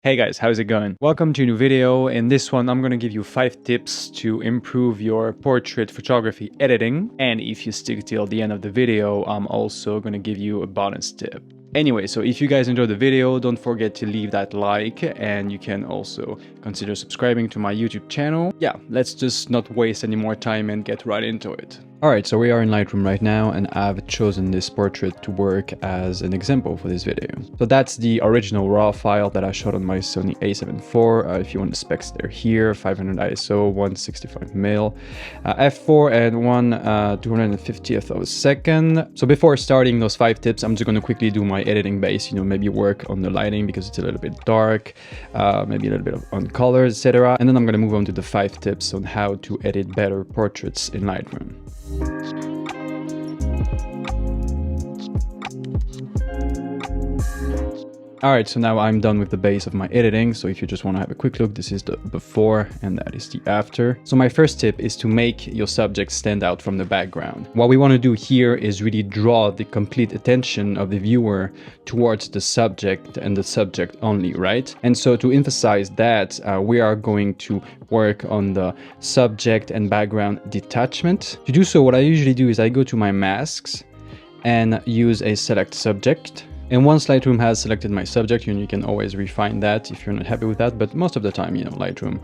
Hey guys, how's it going? Welcome to a new video. In this one, I'm gonna give you 5 tips to improve your portrait photography editing. And if you stick till the end of the video, I'm also gonna give you a bonus tip. Anyway, so if you guys enjoyed the video, don't forget to leave that like, and you can also consider subscribing to my YouTube channel. Yeah, let's just not waste any more time and get right into it. Alright, so we are in Lightroom right now, and I've chosen this portrait to work as an example for this video. So that's the original raw file that I shot on my Sony A7IV. If you want the specs, they're here: 500 ISO, 165mm, f4 and 1/250th of a second. So before starting those 5 tips, I'm just going to quickly do my editing base, maybe work on the lighting because it's a little bit dark, maybe a little bit on colors, etc. And then I'm going to move on to the 5 tips on how to edit better portraits in Lightroom. Alright, so now I'm done with the base of my editing. So if you just want to have a quick look, this is the before and that is the after. So my first tip is to make your subject stand out from the background. What we want to do here is really draw the complete attention of the viewer towards the subject and the subject only, right? And so to emphasize that, we are going to work on the subject and background detachment. To do so, what I usually do is I go to my masks and use a select subject. And once Lightroom has selected my subject, you can always refine that if you're not happy with that. But most of the time, Lightroom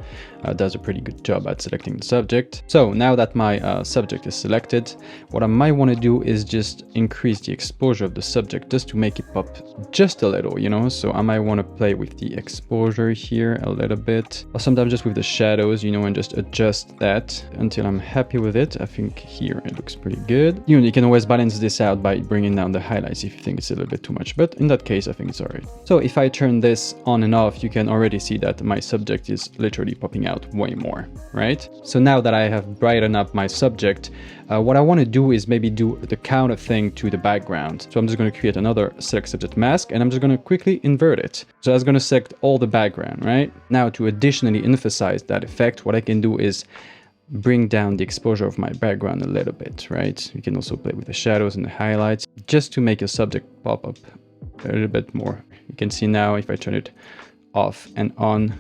does a pretty good job at selecting the subject. So now that my subject is selected, what I might want to do is just increase the exposure of the subject just to make it pop just a little, So I might want to play with the exposure here a little bit, or sometimes just with the shadows, and just adjust that until I'm happy with it. I think here it looks pretty good. You can always balance this out by bringing down the highlights if you think it's a little bit too much. But in that case, I think it's alright. So if I turn this on and off, you can already see that my subject is literally popping out way more, right? So now that I have brightened up my subject, what I want to do is maybe do the counter thing to the background. So I'm just going to create another select subject mask, and I'm just going to quickly invert it. So that's going to select all the background, right? Now to additionally emphasize that effect, what I can do is bring down the exposure of my background a little bit, right? You can also play with the shadows and the highlights just to make your subject pop up a little bit more. You can see now if I turn it off and on,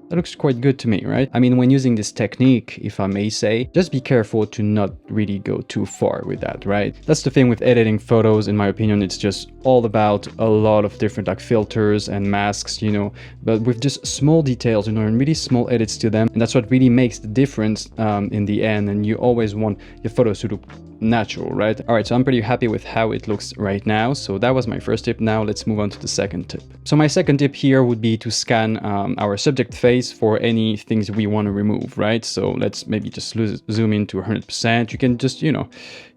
that looks quite good to me, right? I mean, when using this technique, if I may say, just be careful to not really go too far with that, right? That's the thing with editing photos, in my opinion. It's just all about a lot of different filters and masks, but with just small details, and really small edits to them. And that's what really makes the difference in the end. And you always want your photos to look natural, right? All right, so I'm pretty happy with how it looks right now. So that was my first tip. Now let's move on to the second tip. So my second tip here would be to scan our subject face for any things we want to remove, right? So let's maybe just zoom in to 100%. You can just, you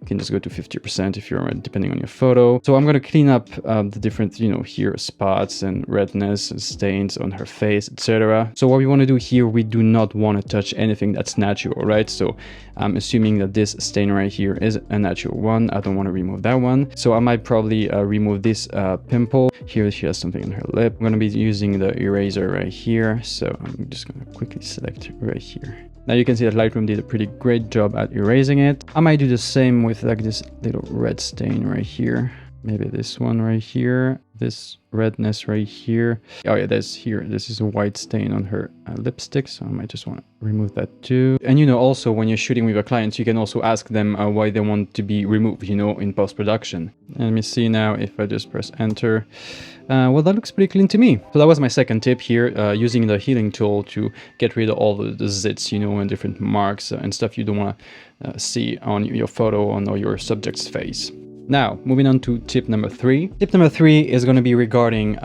can just go to 50% if you're, depending on your photo. So I'm going to clean up the different, here spots and redness and stains on her face, etc. So what we want to do here, we do not want to touch anything that's natural, right? So I'm assuming that this stain right here is a natural one. I don't want to remove that one. So I might probably remove this pimple. Here she has something on her lip. I'm going to be using the eraser right here. So I'm just going to quickly select right here. Now you can see that Lightroom did a pretty great job at erasing it. I might do the same with like this little red stain right here. Maybe this one right here, this redness right here. Oh yeah, this is a white stain on her lipstick, so I might just want to remove that too. And also when you're shooting with your clients, you can also ask them why they want to be removed, in post-production. Let me see now if I just press enter. Well, that looks pretty clean to me. So that was my second tip here, using the healing tool to get rid of all the zits, and different marks and stuff you don't want to see on your photo or your subject's face. Now, moving on to tip number 3. Tip number 3 is going to be regarding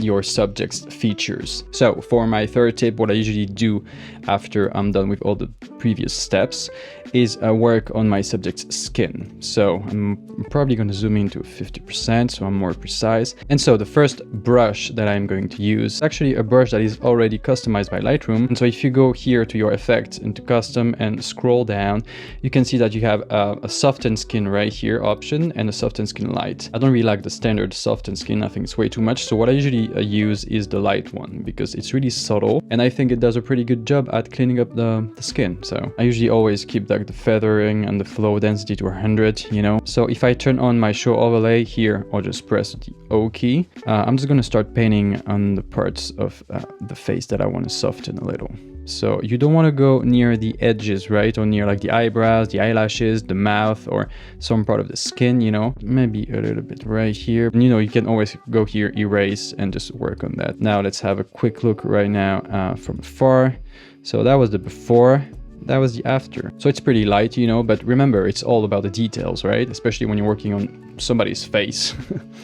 your subject's features. So for my third tip, what I usually do after I'm done with all the previous steps is work on my subject's skin. So I'm probably going to zoom into 50% so I'm more precise. And so the first brush that I'm going to use is actually a brush that is already customized by Lightroom. And so if you go here to your effects, into custom, and scroll down, you can see that you have a soften skin right here option. And and the soften skin light. I don't really like the standard soften skin. I think it's way too much. So what I usually use is the light one because it's really subtle and I think it does a pretty good job at cleaning up the skin. So I usually always keep like the feathering and the flow density to 100, you know. So if I turn on my show overlay here, I'll just press the O key. I'm just gonna start painting on the parts of the face that I want to soften a little. So you don't want to go near the edges, right? Or near like the eyebrows, the eyelashes, the mouth, or some part of the skin, you know, maybe a little bit right here. And, you know, you can always go here, erase, and just work on that. Now let's have a quick look right now from afar. So that was the before. That was the after. So it's pretty light, you know, but remember, it's all about the details, right? Especially when you're working on somebody's face.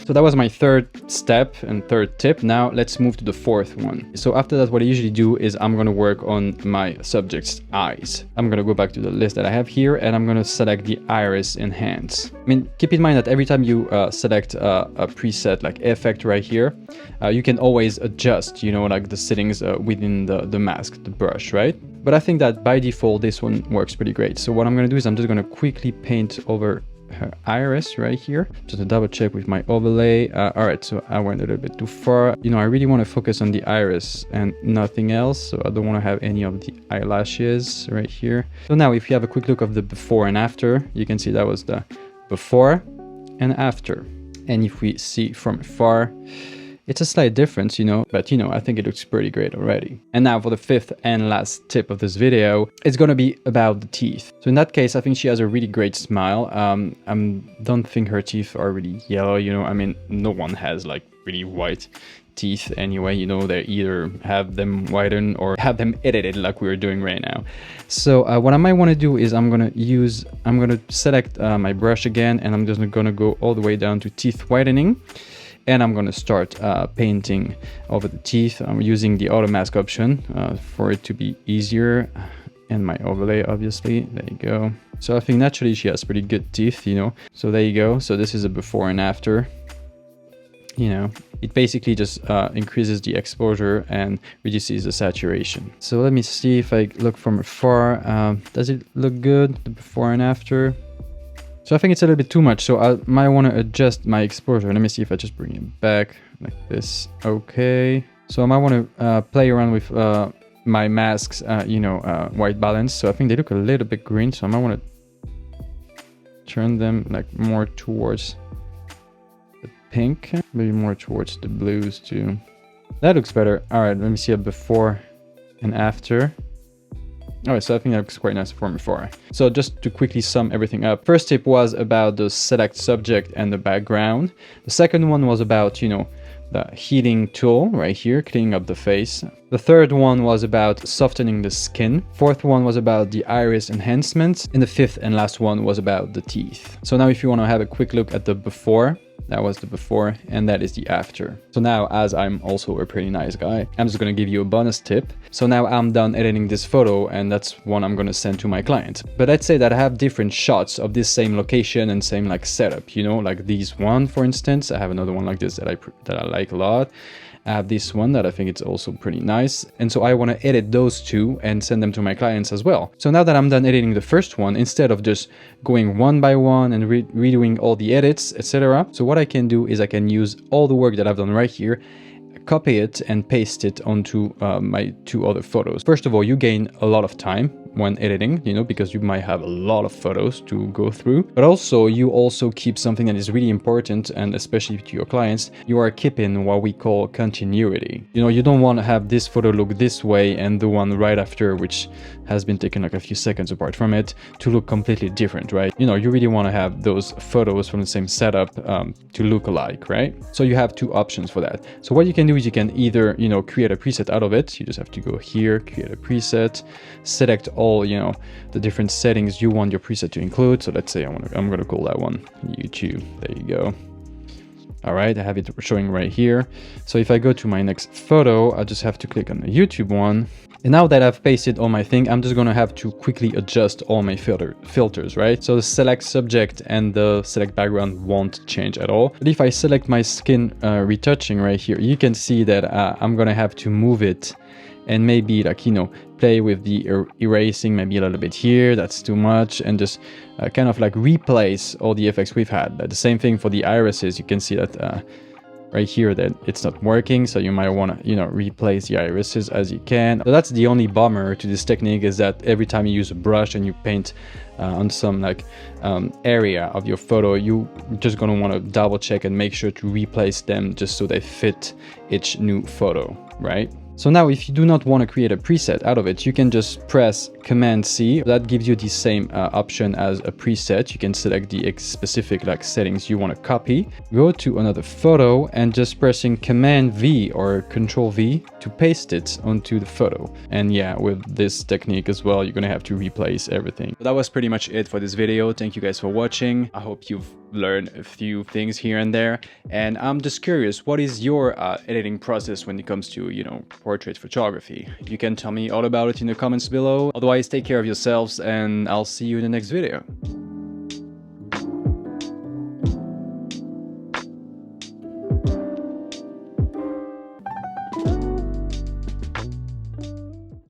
So that was my third step and third tip. Now let's move to the fourth one. So after that, what I usually do is I'm going to work on my subject's eyes. I'm going to go back to the list that I have here and I'm going to select the iris enhance. I mean, keep in mind that every time you select a preset like effect right here, you can always adjust, you know, like the settings within the mask, the brush, right? But I think that by default, this one works pretty great. So what I'm going to do is I'm just going to quickly paint over her iris right here, just to double check with my overlay. All right, so I went a little bit too far. You know, I really want to focus on the iris and nothing else. So I don't want to have any of the eyelashes right here. So now if you have a quick look of the before and after, you can see that was the before and after. And if we see from far, it's a slight difference, you know, but you know, I think it looks pretty great already. And now for the fifth and last tip of this video, it's gonna be about the teeth. So in that case, I think she has a really great smile. I don't think her teeth are really yellow, you know, I mean, no one has like really white teeth anyway, you know, they either have them whitened or have them edited like we're doing right now. So what I might want to do is I'm gonna select my brush again, and I'm just gonna go all the way down to teeth whitening. And I'm going to start painting over the teeth. I'm using the auto mask option for it to be easier, and my overlay, obviously. There you go. So I think naturally she has pretty good teeth, you know. So there you go. So this is a before and after. You know, it basically just increases the exposure and reduces the saturation. So let me see if I look from afar. Does it look good, the before and after? So I think it's a little bit too much, so I might want to adjust my exposure. Let me see if I just bring it back like this. Okay. So I might want to play around with my masks, you know, white balance. So I think they look a little bit green, so I might want to turn them like more towards the pink, maybe more towards the blues too. That looks better. All right, let me see a before and after. All right, so I think that looks quite nice from before. So just to quickly sum everything up, first tip was about the select subject and the background. The second one was about, you know, the heating tool right here, cleaning up the face. The third one was about softening the skin. Fourth one was about the iris enhancement. And the fifth and last one was about the teeth. So now if you want to have a quick look at the before, that was the before, and that is the after. So now, as I'm also a pretty nice guy, I'm just gonna give you a bonus tip. So now I'm done editing this photo, and that's one I'm gonna send to my client. But let's say that I have different shots of this same location and same like setup, you know, like these one, for instance. I have another one like this that I like a lot. I have this one that I think it's also pretty nice. And so I want to edit those two and send them to my clients as well. So now that I'm done editing the first one, instead of just going one by one and redoing all the edits, etc. So what I can do is I can use all the work that I've done right here, copy it and paste it onto my two other photos. First of all, you gain a lot of time when editing, you know, because you might have a lot of photos to go through, but also you also keep something that is really important, and especially to your clients, you are keeping what we call continuity. You know, you don't want to have this photo look this way and the one right after, which has been taken like a few seconds apart from it, to look completely different, right? You know, you really want to have those photos from the same setup to look alike, right? So you have two options for that. So what you can do is you can either, you know, create a preset out of it. You just have to go here, create a preset, select all, you know, the different settings you want your preset to include. So let's say I'm gonna call that one YouTube. There you go. All right, I have it showing right here. So if I go to my next photo, I just have to click on the YouTube one. And now that I've pasted all my thing, I'm just gonna have to quickly adjust all my filters, right? So the select subject and the select background won't change at all. But if I select my skin retouching right here, you can see that I'm gonna have to move it and maybe like, you know, play with the erasing maybe a little bit here, that's too much, and just kind of like replace all the effects we've had. The same thing for the irises. You can see that right here that it's not working, so you might want to, you know, replace the irises as you can. So that's the only bummer to this technique, is that every time you use a brush and you paint on some like area of your photo, you're just gonna want to double check and make sure to replace them just so they fit each new photo, right? So now if you do not want to create a preset out of it, you can just press Command C. That gives you the same option as a preset. You can select the specific like settings you want to copy. Go to another photo and just pressing Command V or Control V to paste it onto the photo. And yeah, with this technique as well, you're gonna have to replace everything. So that was pretty much it for this video. Thank you guys for watching. I hope you've learned a few things here and there. And I'm just curious, what is your editing process when it comes to, you know, portrait photography? You can tell me all about it in the comments below. Otherwise, take care of yourselves and I'll see you in the next video.